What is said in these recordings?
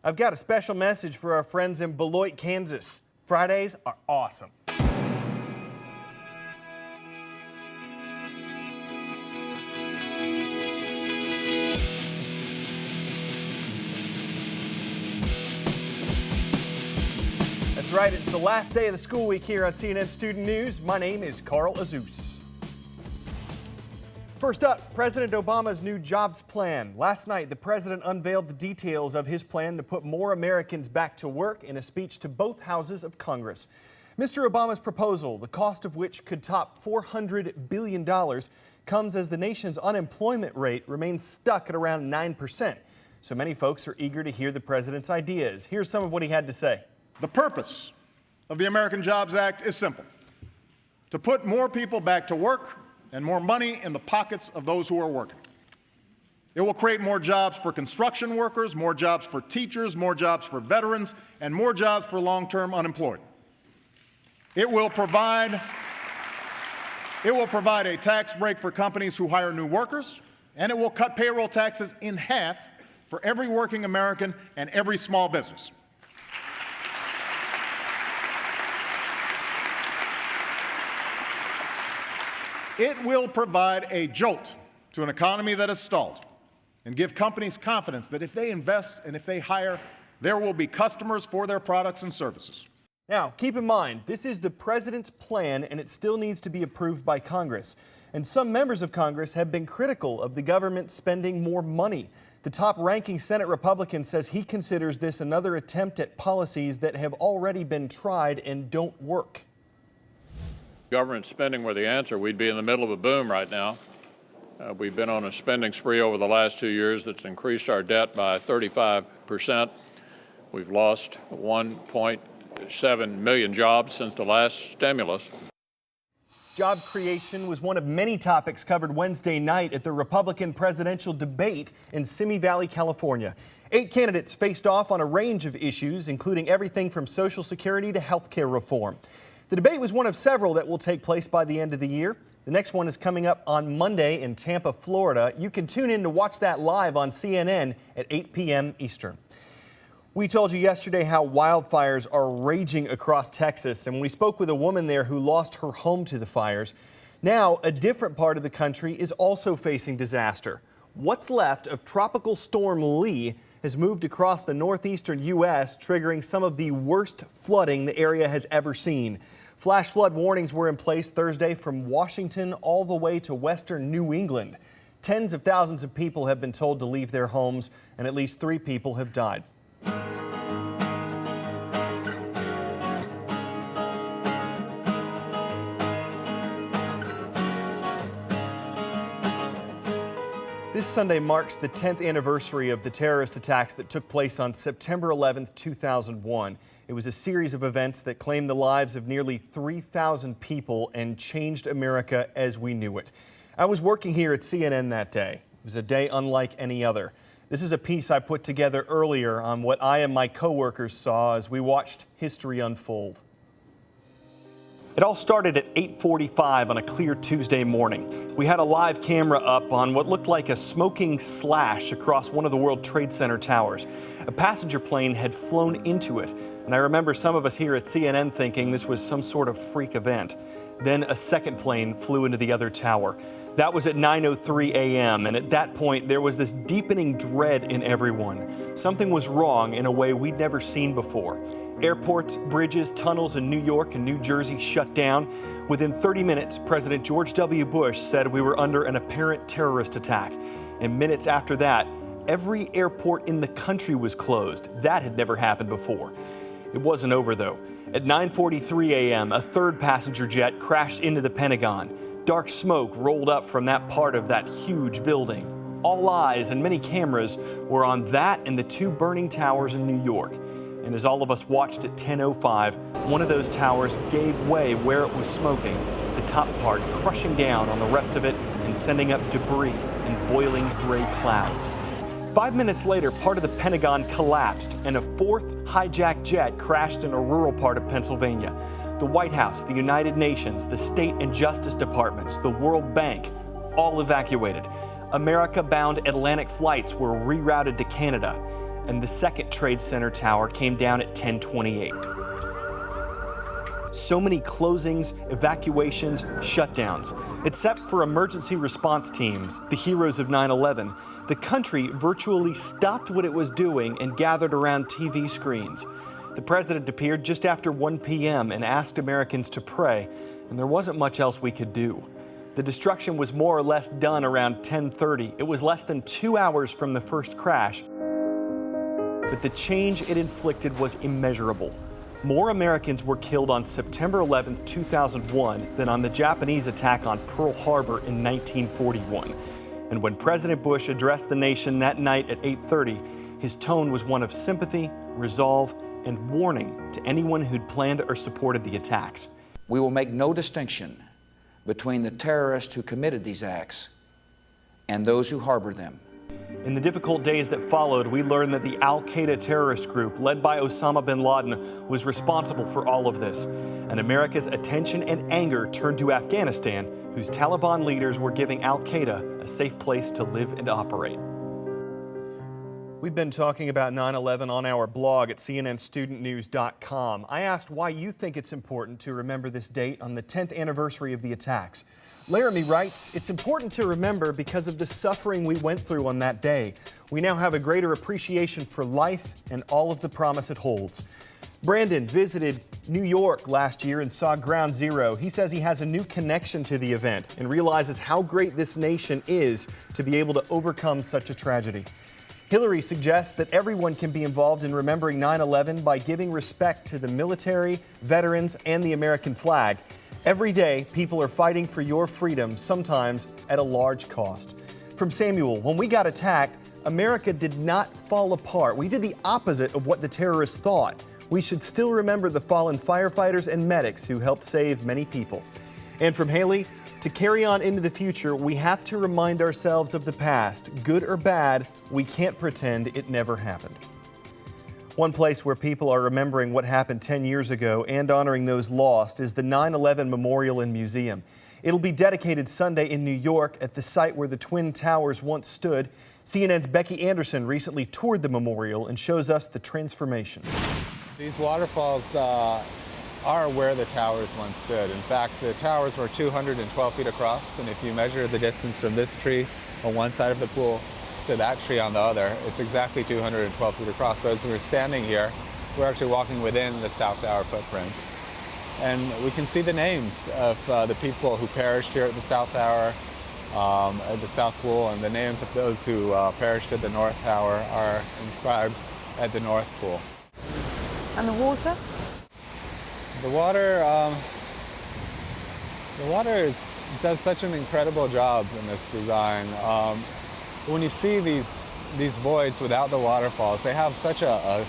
I've got a special message for our friends in Beloit, Kansas. Fridays are awesome. That's right, it's the last day of the school week here on CNN Student News. My name is Carl Azus. First up, President Obama's new jobs plan. Last night, the president unveiled the details of his plan to put more Americans back to work in a speech to both houses of Congress. Mr. Obama's proposal, the cost of which could top $400 billion, comes as the nation's unemployment rate remains stuck at around 9%. So many folks are eager to hear the president's ideas. Here's some of what he had to say. The purpose of the American Jobs Act is simple: to put more people back to work and more money in the pockets of those who are working. It will create more jobs for construction workers, more jobs for teachers, more jobs for veterans, and more jobs for long-term unemployed. It will provide a tax break for companies who hire new workers, and it will cut payroll taxes in half for every working American and every small business. It will provide a jolt to an economy that has stalled and give companies confidence that if they invest and if they hire, there will be customers for their products and services. Now, keep in mind, this is the president's plan and it still needs to be approved by Congress. And some members of Congress have been critical of the government spending more money. The top-ranking Senate Republican says he considers this another attempt at policies that have already been tried and don't work. Government spending were the answer, we'd be in the middle of a boom right now. We've been on a spending spree over the last 2 years that's increased our debt by 35%. We've lost 1.7 million jobs since the last stimulus. Job creation was one of many topics covered Wednesday night at the Republican presidential debate in Simi Valley, California. 8 candidates faced off on a range of issues, including everything from Social Security to health care reform. The debate was one of several that will take place by the end of the year. The next one is coming up on Monday in Tampa, Florida. You can tune in to watch that live on CNN at 8 p.m. Eastern. We told you yesterday how wildfires are raging across Texas, and we spoke with a woman there who lost her home to the fires. Now, a different part of the country is also facing disaster. What's left of Tropical Storm Lee has moved across the Northeastern U.S., triggering some of the worst flooding the area has ever seen. Flash flood warnings were in place Thursday from Washington all the way to western New England. Tens of thousands of people have been told to leave their homes, and at least 3 people have died. This Sunday marks the 10th anniversary of the terrorist attacks that took place on September 11, 2001. It was a series of events that claimed the lives of nearly 3,000 people and changed America as we knew it. I was working here at CNN that day. It was a day unlike any other. This is a piece I put together earlier on what I and my coworkers saw as we watched history unfold. It all started at 8:45 on a clear Tuesday morning. We had a live camera up on what looked like a smoking slash across one of the World Trade Center towers. A passenger plane had flown into it, and I remember some of us here at CNN thinking this was some sort of freak event. Then a second plane flew into the other tower. That was at 9:03 a.m., and at that point there was this deepening dread in everyone. Something was wrong in a way we'd never seen before. Airports, bridges, tunnels in New York and New Jersey shut down. Within 30 minutes, President George W. Bush said we were under an apparent terrorist attack. And minutes after that, every airport in the country was closed. That had never happened before. It wasn't over, though. At 9:43 a.m., a third passenger jet crashed into the Pentagon. Dark smoke rolled up from that part of that huge building. All eyes and many cameras were on that and the 2 burning towers in New York. And as all of us watched at 10:05, one of those towers gave way where it was smoking, the top part crushing down on the rest of it and sending up debris in boiling gray clouds. 5 minutes later, part of the Pentagon collapsed and a 4th hijacked jet crashed in a rural part of Pennsylvania. The White House, the United Nations, the state and justice departments, the World Bank, all evacuated. America-bound Atlantic flights were rerouted to Canada. and the second Trade Center tower came down at 10:28. So many closings, evacuations, shutdowns. Except for emergency response teams, the heroes of 9/11, the country virtually stopped what it was doing and gathered around TV screens. The president appeared just after 1 p.m. and asked Americans to pray, and there wasn't much else we could do. The destruction was more or less done around 10:30. It was less than 2 hours from the first crash, but the change it inflicted was immeasurable. More Americans were killed on September 11, 2001 than on the Japanese attack on Pearl Harbor in 1941. And when President Bush addressed the nation that night at 8:30, his tone was one of sympathy, resolve, and warning to anyone who'd planned or supported the attacks. We will make no distinction between the terrorists who committed these acts and those who harbored them. In the difficult days that followed, we learned that the al-Qaeda terrorist group led by Osama bin Laden was responsible for all of this. And America's attention and anger turned to Afghanistan, whose Taliban leaders were giving al-Qaeda a safe place to live and operate. We've been talking about 9/11 on our blog at cnnstudentnews.com. I asked why you think it's important to remember this date on the 10th anniversary of the attacks. Laramie writes, it's important to remember because of the suffering we went through on that day. We now have a greater appreciation for life and all of the promise it holds. Brandon visited New York last year and saw Ground Zero. He says he has a new connection to the event and realizes how great this nation is to be able to overcome such a tragedy. Hillary suggests that everyone can be involved in remembering 9/11 by giving respect to the military, veterans, and the American flag. Every day, people are fighting for your freedom, sometimes at a large cost. From Samuel, when we got attacked, America did not fall apart. We did the opposite of what the terrorists thought. We should still remember the fallen firefighters and medics who helped save many people. And from Haley, to carry on into the future, we have to remind ourselves of the past. Good or bad, we can't pretend it never happened. One place where people are remembering what happened 10 years ago and honoring those lost is the 9/11 Memorial and Museum. It'll be dedicated Sunday in New York at the site where the Twin Towers once stood. CNN's Becky Anderson recently toured the memorial and shows us the transformation. These waterfalls are where the towers once stood. In fact, the towers were 212 feet across, and if you measure the distance from this tree on one side of the pool to that tree on the other, it's exactly 212 feet across. So as we're standing here, we're actually walking within the South Tower footprint. And we can see the names of the people who perished here at the South Tower, at the South Pool, and the names of those who perished at the North Tower are inscribed at the North Pool. And the water? The water does such an incredible job in this design. When you see these voids without the waterfalls, they have such a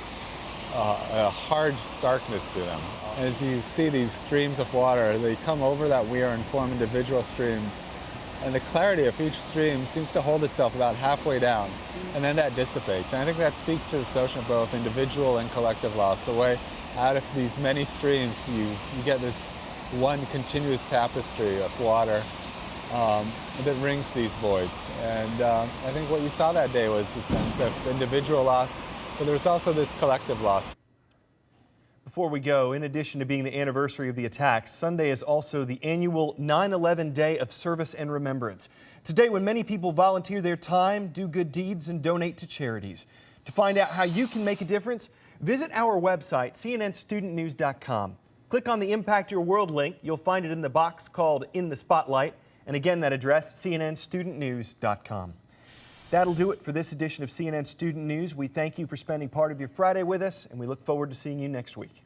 hard starkness to them. As you see these streams of water, they come over that weir and form individual streams. And the clarity of each stream seems to hold itself about halfway down, and then that dissipates. And I think that speaks to this notion of both individual and collective loss. The way out of these many streams, you get this one continuous tapestry of water that rings these voids. And I think what you saw that day was a sense of individual loss, but there was also this collective loss. Before we go, in addition to being the anniversary of the attacks, Sunday is also the annual 9/11 Day of Service and Remembrance. It's a day when many people volunteer their time, do good deeds, and donate to charities. To find out how you can make a difference, visit our website, cnnstudentnews.com. Click on the Impact Your World link. You'll find it in the box called In the Spotlight. And again, that address, cnnstudentnews.com. That'll do it for this edition of CNN Student News. We thank you for spending part of your Friday with us, and we look forward to seeing you next week.